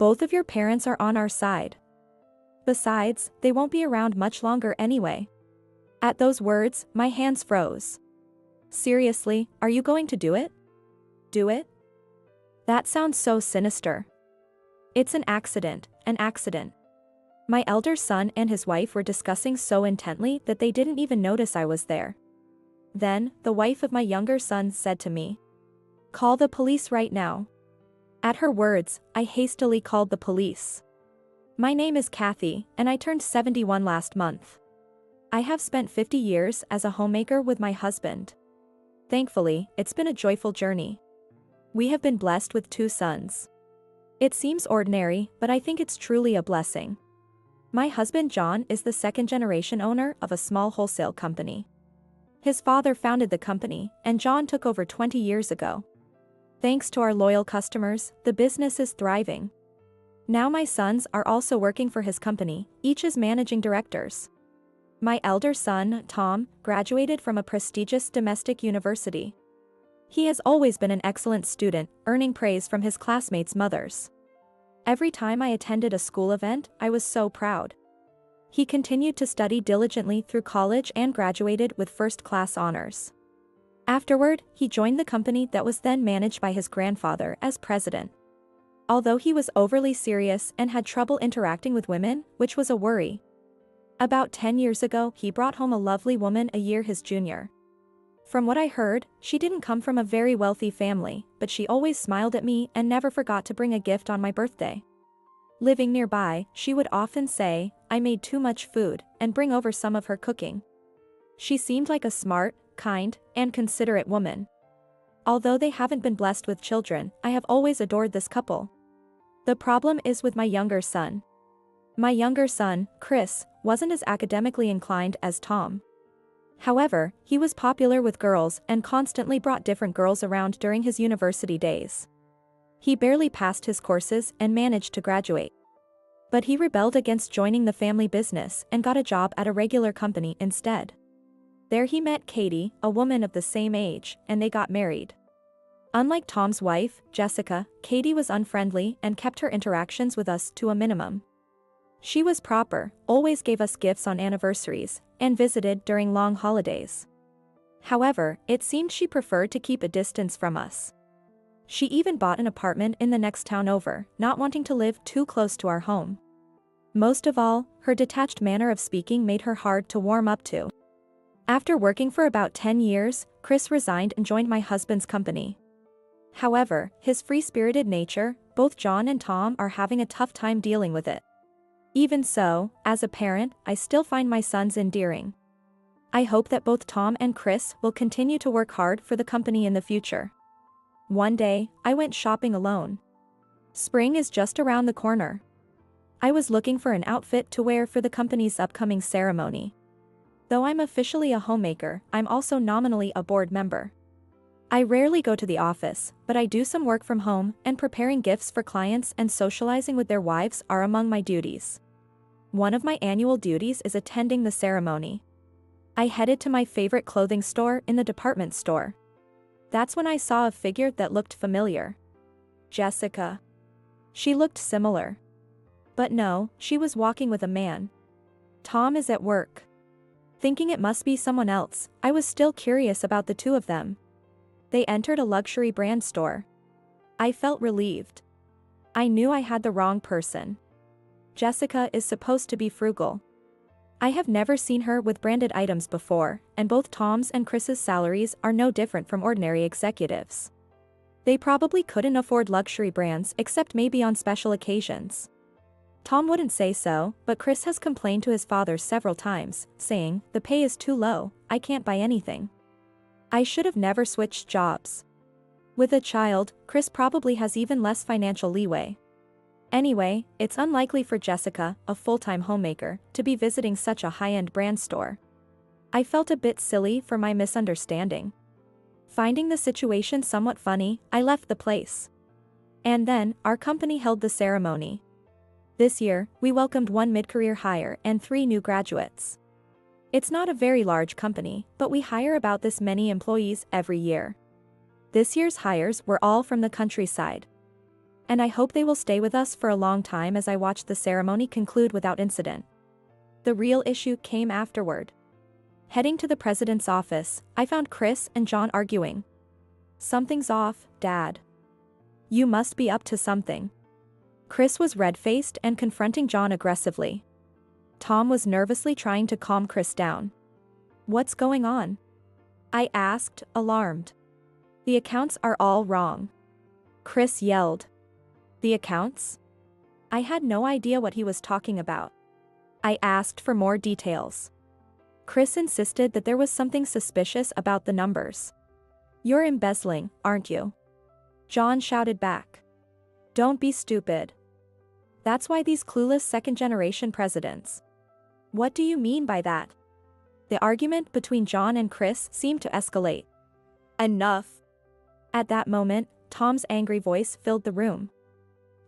Both of your parents are on our side. Besides, they won't be around much longer anyway." At those words, my hands froze. "Seriously, are you going to do it?" "Do it?" That sounds so sinister. "It's an accident, an accident." My elder son and his wife were discussing so intently that they didn't even notice I was there. Then, the wife of my younger son said to me, "Call the police right now." At her words, I hastily called the police. My name is Kathy, and I turned 71 last month. I have spent 50 years as a homemaker with my husband. Thankfully, it's been a joyful journey. We have been blessed with 2 sons. It seems ordinary, but I think it's truly a blessing. My husband John is the second-generation owner of a small wholesale company. His father founded the company, and John took over 20 years ago. Thanks to our loyal customers, the business is thriving. Now my sons are also working for his company, each as managing directors. My elder son, Tom, graduated from a prestigious domestic university. He has always been an excellent student, earning praise from his classmates' mothers. Every time I attended a school event, I was so proud. He continued to study diligently through college and graduated with first-class honors. Afterward, he joined the company that was then managed by his grandfather as president. Although he was overly serious and had trouble interacting with women, which was a worry. About 10 years ago, he brought home a lovely woman a year his junior. From what I heard, she didn't come from a very wealthy family, but she always smiled at me and never forgot to bring a gift on my birthday. Living nearby, she would often say, "I made too much food," and bring over some of her cooking. She seemed like a smart, kind, and considerate woman. Although they haven't been blessed with children, I have always adored this couple. The problem is with my younger son. My younger son, Chris, wasn't as academically inclined as Tom. However, he was popular with girls and constantly brought different girls around during his university days. He barely passed his courses and managed to graduate. But he rebelled against joining the family business and got a job at a regular company instead. There he met Katie, a woman of the same age, and they got married. Unlike Tom's wife, Jessica, Katie was unfriendly and kept her interactions with us to a minimum. She was proper, always gave us gifts on anniversaries, and visited during long holidays. However, it seemed she preferred to keep a distance from us. She even bought an apartment in the next town over, not wanting to live too close to our home. Most of all, her detached manner of speaking made her hard to warm up to. After working for about 10 years, Chris resigned and joined my husband's company. However, his free-spirited nature, both John and Tom are having a tough time dealing with it. Even so, as a parent, I still find my sons endearing. I hope that both Tom and Chris will continue to work hard for the company in the future. One day, I went shopping alone. Spring is just around the corner. I was looking for an outfit to wear for the company's upcoming ceremony. Though I'm officially a homemaker, I'm also nominally a board member. I rarely go to the office, but I do some work from home, and preparing gifts for clients and socializing with their wives are among my duties. One of my annual duties is attending the ceremony. I headed to my favorite clothing store in the department store. That's when I saw a figure that looked familiar. Jessica. She looked similar. But no, she was walking with a man. Tom is at work. Thinking it must be someone else, I was still curious about the two of them. They entered a luxury brand store. I felt relieved. I knew I had the wrong person. Jessica is supposed to be frugal. I have never seen her with branded items before, and both Tom's and Chris's salaries are no different from ordinary executives. They probably couldn't afford luxury brands except maybe on special occasions. Tom wouldn't say so, but Chris has complained to his father several times, saying, "The pay is too low, I can't buy anything." I should have never switched jobs. With a child, Chris probably has even less financial leeway. Anyway, it's unlikely for Jessica, a full-time homemaker, to be visiting such a high-end brand store. I felt a bit silly for my misunderstanding. Finding the situation somewhat funny, I left the place. And then, our company held the ceremony. This year, we welcomed 1 mid-career hire and 3 new graduates. It's not a very large company, but we hire about this many employees every year. This year's hires were all from the countryside. And I hope they will stay with us for a long time as I watched the ceremony conclude without incident. The real issue came afterward. Heading to the president's office, I found Chris and John arguing. "Something's off, Dad. You must be up to something." Chris was red-faced and confronting John aggressively. Tom was nervously trying to calm Chris down. "What's going on?" I asked, alarmed. "The accounts are all wrong," Chris yelled. "The accounts?" I had no idea what he was talking about. I asked for more details. Chris insisted that there was something suspicious about the numbers. "You're embezzling, aren't you?" John shouted back. "Don't be stupid. That's why these clueless second-generation presidents." "What do you mean by that?" The argument between John and Chris seemed to escalate. "Enough." At that moment, Tom's angry voice filled the room.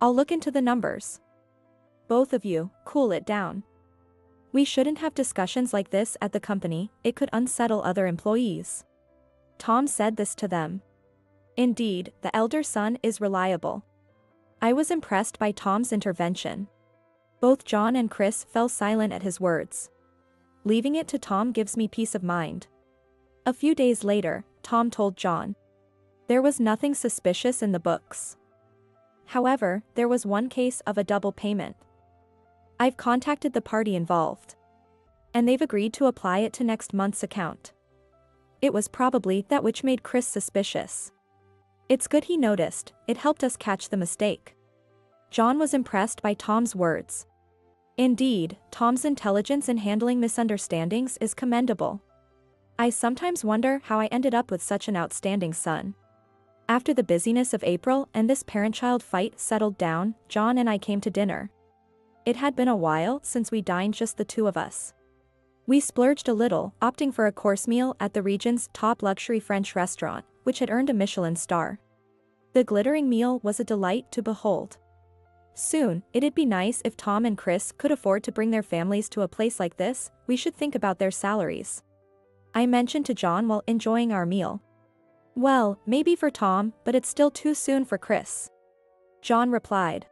"I'll look into the numbers. Both of you, cool it down. We shouldn't have discussions like this at the company, it could unsettle other employees." Tom said this to them. Indeed, the elder son is reliable. I was impressed by Tom's intervention. Both John and Chris fell silent at his words. Leaving it to Tom gives me peace of mind. A few days later, Tom told John. There was nothing suspicious in the books. However, there was one case of a double payment. I've contacted the party involved. And they've agreed to apply it to next month's account. It was probably that which made Chris suspicious. It's good he noticed, it helped us catch the mistake. John was impressed by Tom's words. Indeed, Tom's intelligence in handling misunderstandings is commendable. I sometimes wonder how I ended up with such an outstanding son. After the busyness of April and this parent-child fight settled down, John and I came to dinner. It had been a while since we dined just the two of us. We splurged a little, opting for a course meal at the region's top luxury French restaurant, which had earned a Michelin star. The glittering meal was a delight to behold. Soon, it'd be nice if Tom and Chris could afford to bring their families to a place like this. We should think about their salaries. I mentioned to John while enjoying our meal. Well, maybe for Tom, but it's still too soon for Chris. John replied.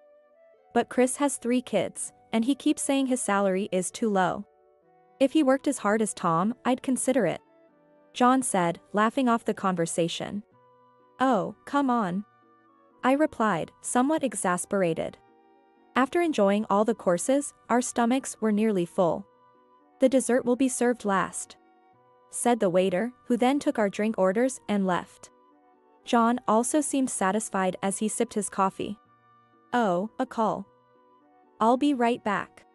But Chris has 3 kids, and he keeps saying his salary is too low. If he worked as hard as Tom, I'd consider it. John said, laughing off the conversation. Oh, come on. I replied, somewhat exasperated. After enjoying all the courses, our stomachs were nearly full. The dessert will be served last, said the waiter, who then took our drink orders and left. John also seemed satisfied as he sipped his coffee. Oh, a call. I'll be right back.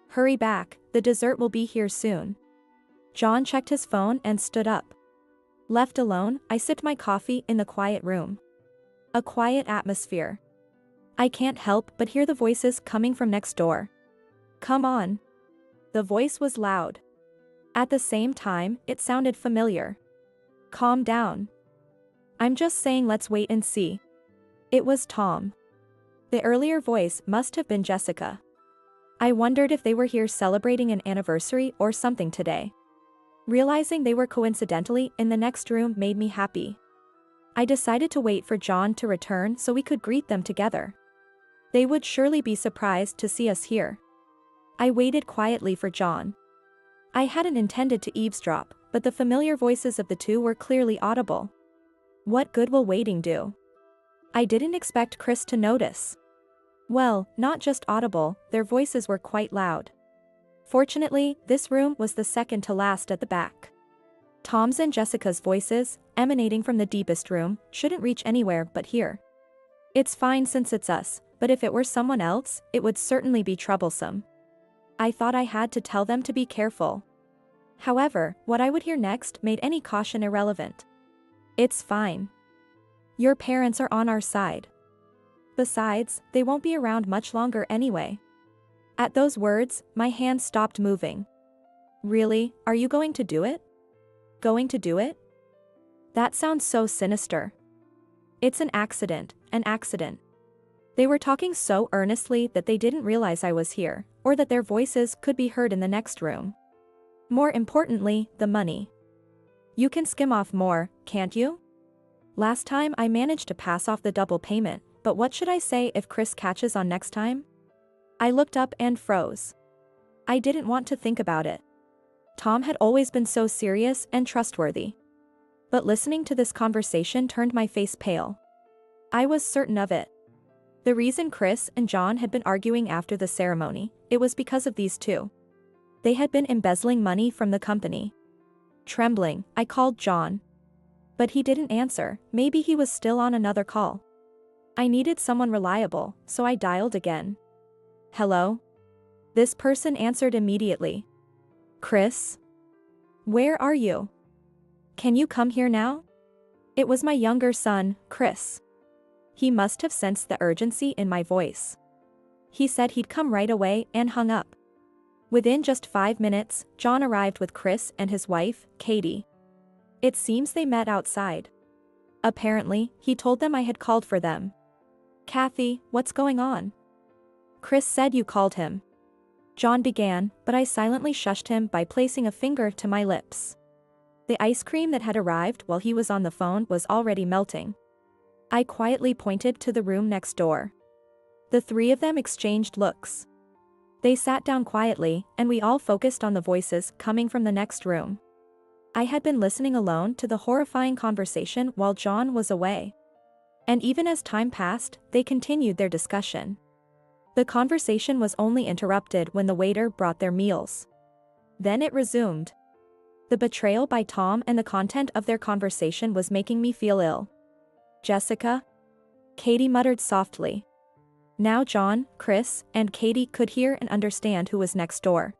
Hurry back, the dessert will be here soon. John checked his phone and stood up. Left alone, I sipped my coffee in the quiet room. A quiet atmosphere. I can't help but hear the voices coming from next door. Come on. The voice was loud. At the same time, it sounded familiar. Calm down. I'm just saying let's wait and see. It was Tom. The earlier voice must have been Jessica. I wondered if they were here celebrating an anniversary or something today. Realizing they were coincidentally in the next room made me happy. I decided to wait for John to return so we could greet them together. They would surely be surprised to see us here. I waited quietly for John. I hadn't intended to eavesdrop, but the familiar voices of the two were clearly audible. What good will waiting do? I didn't expect Chris to notice. Well, not just audible, their voices were quite loud. Fortunately, this room was the second to last at the back. Tom's and Jessica's voices, emanating from the deepest room, shouldn't reach anywhere but here. It's fine since it's us, but if it were someone else, it would certainly be troublesome. I thought I had to tell them to be careful. However, what I would hear next made any caution irrelevant. It's fine. Your parents are on our side. Besides, they won't be around much longer anyway. At those words, my hand stopped moving. Really, are you going to do it? Going to do it? That sounds so sinister. It's an accident, an accident. They were talking so earnestly that they didn't realize I was here, or that their voices could be heard in the next room. More importantly, the money. You can skim off more, can't you? Last time I managed to pass off the double payment, But what should I say if Chris catches on next time? I looked up and froze. I didn't want to think about it. Tom had always been so serious and trustworthy. But listening to this conversation turned my face pale. I was certain of it. The reason Chris and John had been arguing after the ceremony, it was because of these two. They had been embezzling money from the company. Trembling, I called John. But he didn't answer, maybe he was still on another call. I needed someone reliable, so I dialed again. Hello? This person answered immediately. Chris? Where are you? Can you come here now? It was my younger son, Chris. He must have sensed the urgency in my voice. He said he'd come right away and hung up. Within just 5 minutes, John arrived with Chris and his wife, Katie. It seems they met outside. Apparently, he told them I had called for them. Kathy, what's going on? Chris said you called him. John began, but I silently shushed him by placing a finger to my lips. The ice cream that had arrived while he was on the phone was already melting. I quietly pointed to the room next door. The three of them exchanged looks. They sat down quietly, and we all focused on the voices coming from the next room. I had been listening alone to the horrifying conversation while John was away. And even as time passed, they continued their discussion. The conversation was only interrupted when the waiter brought their meals. Then it resumed. The betrayal by Tom and the content of their conversation was making me feel ill. Jessica? Katie muttered softly. Now John, Chris, and Katie could hear and understand who was next door.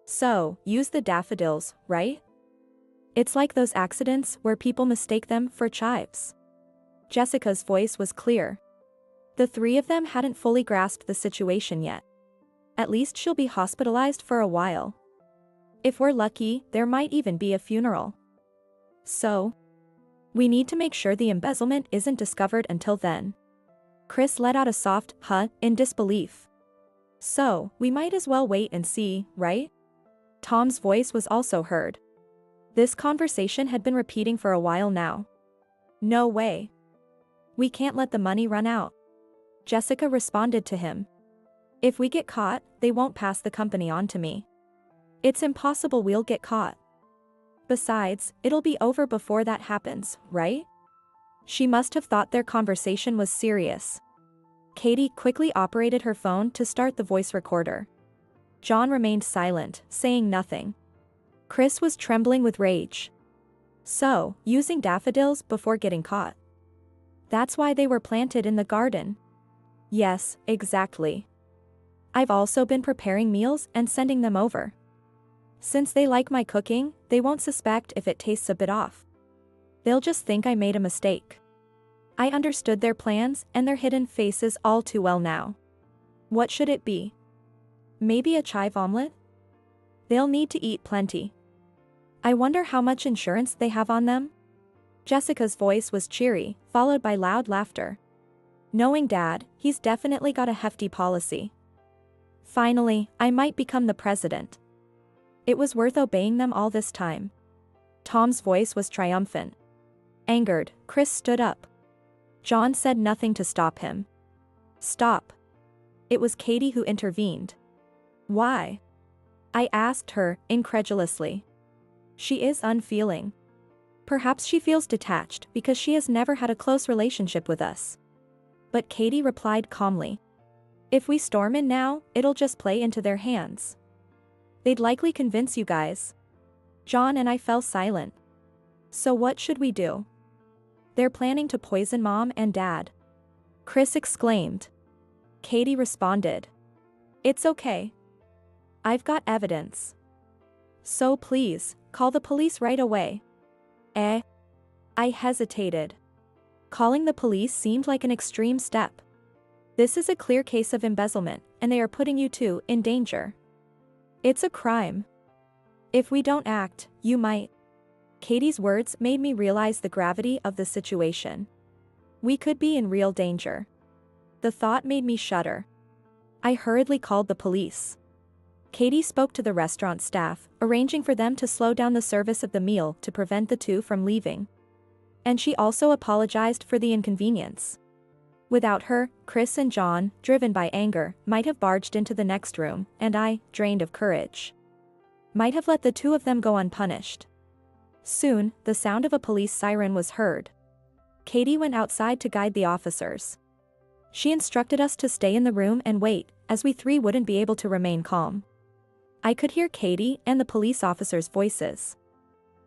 So, use the daffodils, right? It's like those accidents where people mistake them for chives. Jessica's voice was clear. The three of them hadn't fully grasped the situation yet. At least she'll be hospitalized for a while. If we're lucky, there might even be a funeral. So, we need to make sure the embezzlement isn't discovered until then. Chris let out a soft huh in disbelief. So, we might as well wait and see, right? Tom's voice was also heard. This conversation had been repeating for a while now. No way. We can't let the money run out. Jessica responded to him. If we get caught, they won't pass the company on to me. It's impossible we'll get caught. Besides, it'll be over before that happens, right? She must have thought their conversation was serious. Katie quickly operated her phone to start the voice recorder. John remained silent, saying nothing. Chris was trembling with rage. So, using daffodils before getting caught. That's why they were planted in the garden. Yes, exactly. I've also been preparing meals and sending them over. Since they like my cooking, they won't suspect if it tastes a bit off. They'll just think I made a mistake. I understood their plans and their hidden faces all too well now. What should it be? Maybe a chive omelet? They'll need to eat plenty. I wonder how much insurance they have on them? Jessica's voice was cheery, followed by loud laughter. Knowing Dad, he's definitely got a hefty policy. Finally, I might become the president. It was worth obeying them all this time. Tom's voice was triumphant. Angered, Chris stood up. John said nothing to stop him. Stop. It was Katie who intervened. Why? I asked her, incredulously. She is unfeeling. Perhaps she feels detached because she has never had a close relationship with us. But Katie replied calmly. If we storm in now, it'll just play into their hands. They'd likely convince you guys. John and I fell silent. So what should we do? They're planning to poison Mom and Dad. Chris exclaimed. Katie responded. It's okay. I've got evidence. So please, call the police right away. I hesitated. Calling the police seemed like an extreme step. This is a clear case of embezzlement, and they are putting you two in danger. It's a crime. If we don't act, you might. Katie's words made me realize the gravity of the situation. We could be in real danger. The thought made me shudder. I hurriedly called the police. Katie spoke to the restaurant staff, arranging for them to slow down the service of the meal to prevent the two from leaving. And she also apologized for the inconvenience. Without her, Chris and John, driven by anger, might have barged into the next room, and I, drained of courage, might have let the two of them go unpunished. Soon, the sound of a police siren was heard. Katie went outside to guide the officers. She instructed us to stay in the room and wait, as we three wouldn't be able to remain calm. I could hear Katie and the police officers' voices.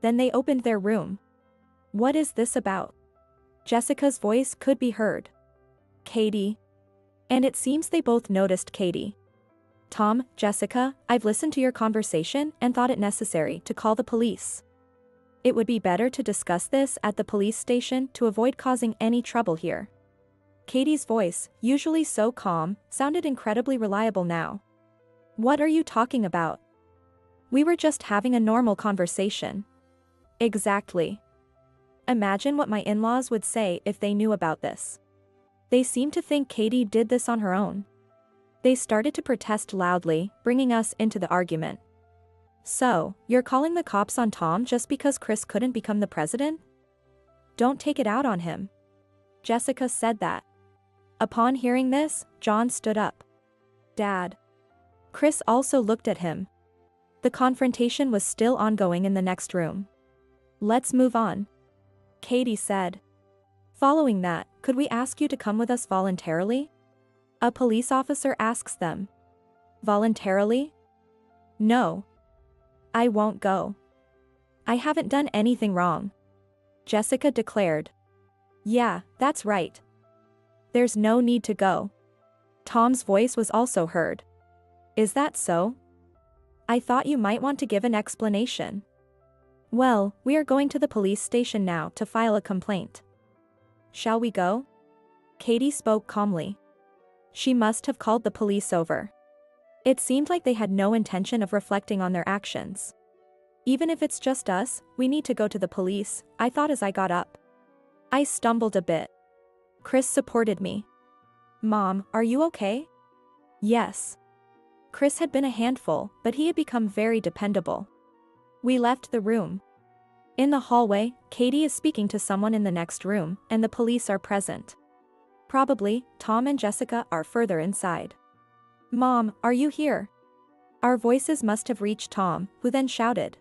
Then they opened their room. "What is this about?" Jessica's voice could be heard. "Katie." And it seems they both noticed Katie. "Tom, Jessica, I've listened to your conversation and thought it necessary to call the police. It would be better to discuss this at the police station to avoid causing any trouble here." Katie's voice, usually so calm, sounded incredibly reliable now. "What are you talking about? We were just having a normal conversation." "Exactly. Imagine what my in-laws would say if they knew about this. They seem to think Katie did this on her own." They started to protest loudly, bringing us into the argument. "So, you're calling the cops on Tom just because Chris couldn't become the president? Don't take it out on him." Jessica said that. Upon hearing this, John stood up. "Dad." Chris also looked at him. The confrontation was still ongoing in the next room. "Let's move on," Katie said. Following that, "Could we ask you to come with us voluntarily?" A police officer asks them. "Voluntarily? No. I won't go. I haven't done anything wrong," Jessica declared. "Yeah, that's right. There's no need to go." Tom's voice was also heard. "Is that so? I thought you might want to give an explanation." "Well, we are going to the police station now to file a complaint. Shall we go?" Katie spoke calmly. She must have called the police over. It seemed like they had no intention of reflecting on their actions. "Even if it's just us, we need to go to the police," I thought as I got up. I stumbled a bit. Chris supported me. "Mom, are you okay?" "Yes." Chris had been a handful, but he had become very dependable. We left the room. In the hallway, Katie is speaking to someone in the next room, and the police are present. Probably, Tom and Jessica are further inside. "Mom, are you here?" Our voices must have reached Tom, who then shouted.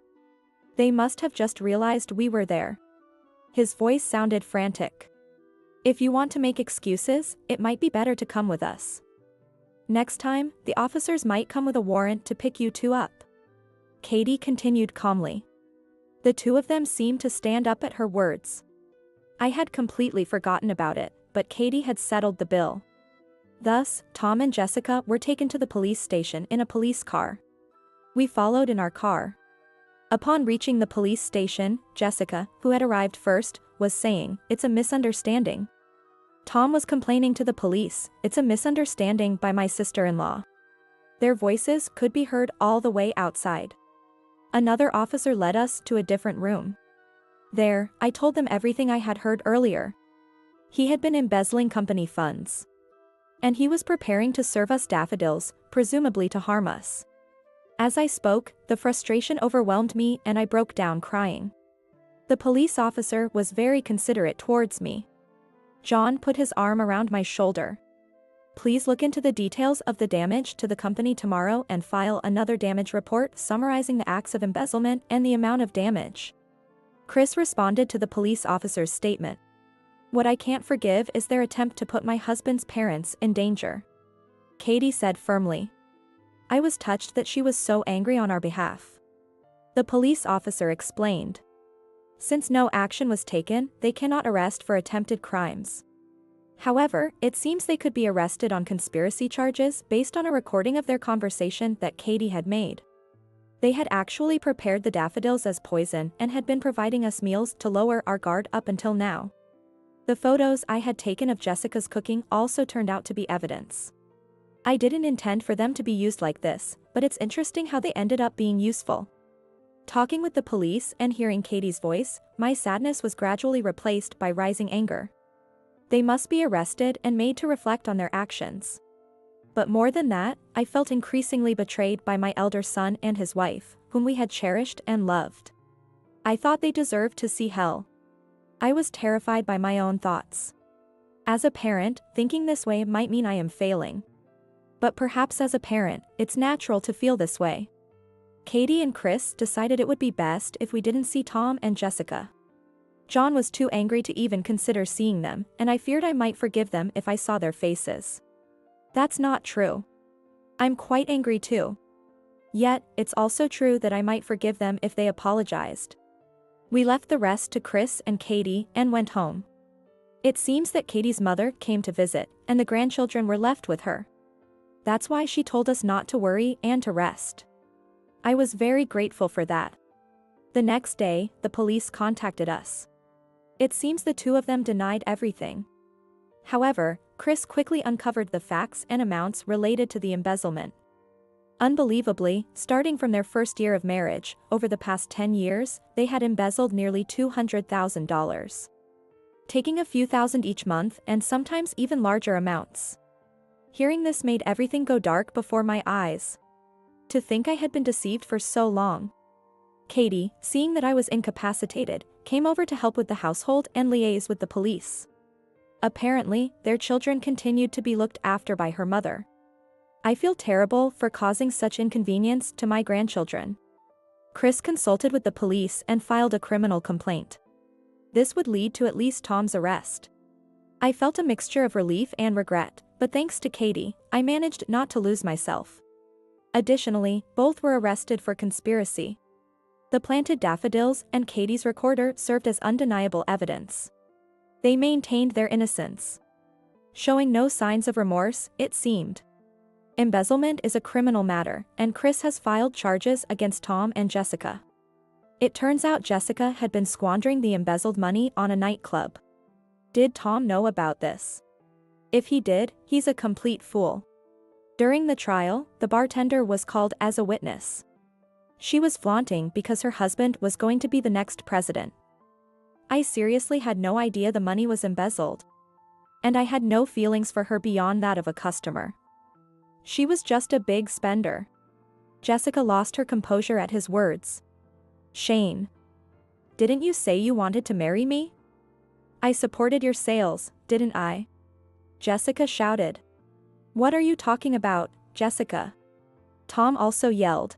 They must have just realized we were there. His voice sounded frantic. "If you want to make excuses, it might be better to come with us. Next time, the officers might come with a warrant to pick you two up." Katie continued calmly. The two of them seemed to stand up at her words. I had completely forgotten about it, but Katie had settled the bill. Thus, Tom and Jessica were taken to the police station in a police car. We followed in our car. Upon reaching the police station, Jessica, who had arrived first, was saying, "It's a misunderstanding." Tom was complaining to the police, "It's a misunderstanding by my sister-in-law." Their voices could be heard all the way outside. Another officer led us to a different room. There, I told them everything I had heard earlier. He had been embezzling company funds. And he was preparing to serve us daffodils, presumably to harm us. As I spoke, the frustration overwhelmed me and I broke down crying. The police officer was very considerate towards me. John put his arm around my shoulder. "Please look into the details of the damage to the company tomorrow and file another damage report summarizing the acts of embezzlement and the amount of damage." Chris responded to the police officer's statement. "What I can't forgive is their attempt to put my husband's parents in danger," Katie said firmly. I was touched that she was so angry on our behalf. The police officer explained. Since no action was taken, they cannot arrest for attempted crimes. However, it seems they could be arrested on conspiracy charges based on a recording of their conversation that Katie had made. They had actually prepared the daffodils as poison and had been providing us meals to lower our guard up until now. The photos I had taken of Jessica's cooking also turned out to be evidence. I didn't intend for them to be used like this, but it's interesting how they ended up being useful. Talking with the police and hearing Katie's voice, my sadness was gradually replaced by rising anger. They must be arrested and made to reflect on their actions. But more than that, I felt increasingly betrayed by my elder son and his wife, whom we had cherished and loved. I thought they deserved to see hell. I was terrified by my own thoughts. As a parent, thinking this way might mean I am failing. But perhaps as a parent, it's natural to feel this way. Katie and Chris decided it would be best if we didn't see Tom and Jessica. John was too angry to even consider seeing them, and I feared I might forgive them if I saw their faces. That's not true. I'm quite angry too. Yet, it's also true that I might forgive them if they apologized. We left the rest to Chris and Katie and went home. It seems that Katie's mother came to visit, and the grandchildren were left with her. That's why she told us not to worry and to rest. I was very grateful for that. The next day, the police contacted us. It seems the two of them denied everything. However, Chris quickly uncovered the facts and amounts related to the embezzlement. Unbelievably, starting from their first year of marriage, over the past 10 years, they had embezzled nearly $200,000. Taking a few thousand each month and sometimes even larger amounts. Hearing this made everything go dark before my eyes. To think I had been deceived for so long. Katie, seeing that I was incapacitated, came over to help with the household and liaise with the police. Apparently, their children continued to be looked after by her mother. I feel terrible for causing such inconvenience to my grandchildren. Chris consulted with the police and filed a criminal complaint. This would lead to at least Tom's arrest. I felt a mixture of relief and regret, but thanks to Katie, I managed not to lose myself. Additionally, both were arrested for conspiracy. The planted daffodils and Katie's recorder served as undeniable evidence. They maintained their innocence. Showing no signs of remorse, it seemed. Embezzlement is a criminal matter, and Chris has filed charges against Tom and Jessica. It turns out Jessica had been squandering the embezzled money on a nightclub. Did Tom know about this? If he did, he's a complete fool. During the trial, the bartender was called as a witness. She was flaunting because her husband was going to be the next president. I seriously had no idea the money was embezzled. And I had no feelings for her beyond that of a customer. She was just a big spender. Jessica lost her composure at his words. Shane. Didn't you say you wanted to marry me? I supported your sales, didn't I? Jessica shouted. What are you talking about, Jessica? Tom also yelled.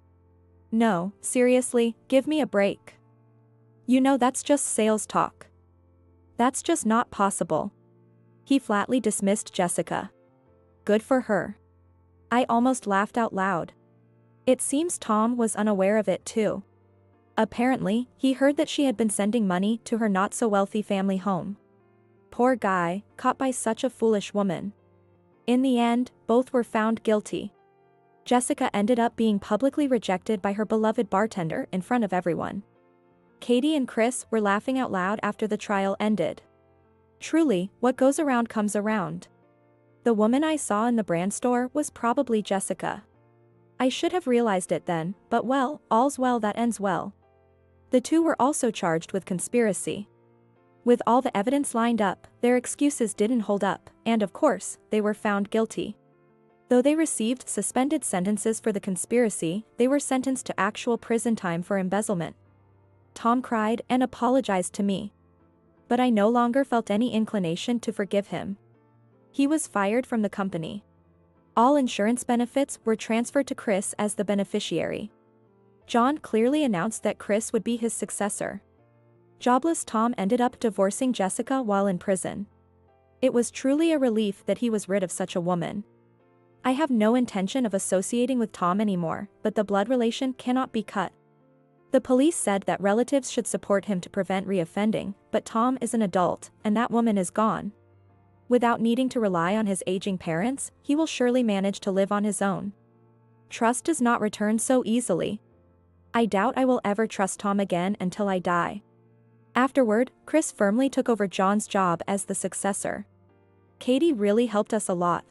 No, seriously, give me a break. You know that's just sales talk. That's just not possible. He flatly dismissed Jessica. Good for her. I almost laughed out loud. It seems Tom was unaware of it too. Apparently, he heard that she had been sending money to her not-so-wealthy family home. Poor guy, caught by such a foolish woman. In the end, both were found guilty. Jessica ended up being publicly rejected by her beloved bartender in front of everyone. Katie and Chris were laughing out loud after the trial ended. Truly, what goes around comes around. The woman I saw in the brand store was probably Jessica. I should have realized it then, but well, all's well that ends well. The two were also charged with conspiracy. With all the evidence lined up, their excuses didn't hold up, and of course, they were found guilty. Though they received suspended sentences for the conspiracy, they were sentenced to actual prison time for embezzlement. Tom cried and apologized to me. But I no longer felt any inclination to forgive him. He was fired from the company. All insurance benefits were transferred to Chris as the beneficiary. John clearly announced that Chris would be his successor. Jobless Tom ended up divorcing Jessica while in prison. It was truly a relief that he was rid of such a woman. I have no intention of associating with Tom anymore, but the blood relation cannot be cut. The police said that relatives should support him to prevent reoffending, but Tom is an adult, and that woman is gone. Without needing to rely on his aging parents, he will surely manage to live on his own. Trust does not return so easily. I doubt I will ever trust Tom again until I die. Afterward, Chris firmly took over John's job as the successor. Katie really helped us a lot.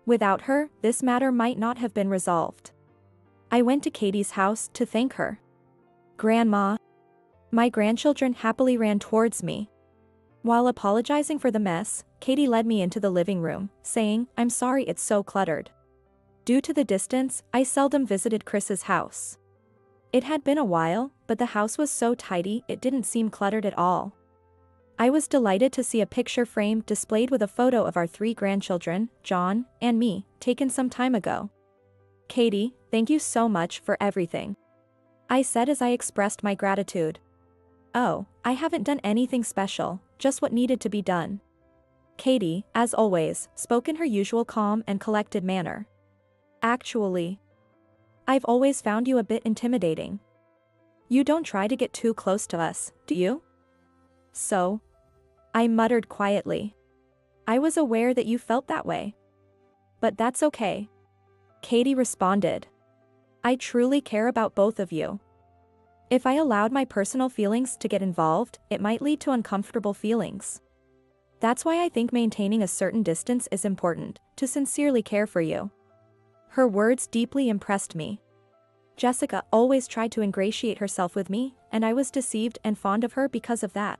Without her, this matter might not have been resolved. I went to Katie's house to thank her. Grandma. My grandchildren happily ran towards me. While apologizing for the mess, Katie led me into the living room, saying, I'm sorry it's so cluttered. Due to the distance, I seldom visited Chris's house. It had been a while, but the house was so tidy it didn't seem cluttered at all. I was delighted to see a picture frame displayed with a photo of our 3 grandchildren, John and me, taken some time ago. Katie, thank you so much for everything, I said as I expressed my gratitude. Oh, I haven't done anything special, just what needed to be done. Katie, as always, spoke in her usual calm and collected manner. Actually, I've always found you a bit intimidating. You don't try to get too close to us, do you? So? I muttered quietly. I was aware that you felt that way. But that's okay. Katie responded. I truly care about both of you. If I allowed my personal feelings to get involved, it might lead to uncomfortable feelings. That's why I think maintaining a certain distance is important, to sincerely care for you. Her words deeply impressed me. Jessica always tried to ingratiate herself with me, and I was deceived and fond of her because of that.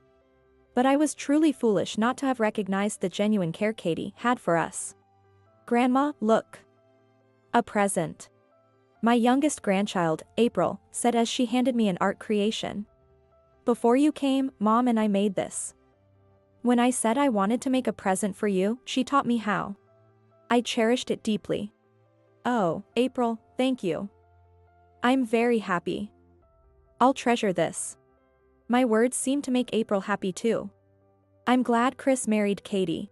But I was truly foolish not to have recognized the genuine care Katie had for us. Grandma, look. A present. My youngest grandchild, April, said as she handed me an art creation. Before you came, Mom and I made this. When I said I wanted to make a present for you, she taught me how. I cherished it deeply. Oh, April, thank you. I'm very happy. I'll treasure this. My words seemed to make April happy too. I'm glad Chris married Katie.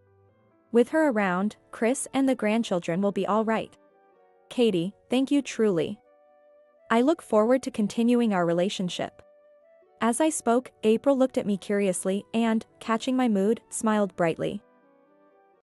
With her around, Chris and the grandchildren will be all right. Katie, thank you truly. I look forward to continuing our relationship. As I spoke, April looked at me curiously and, catching my mood, smiled brightly.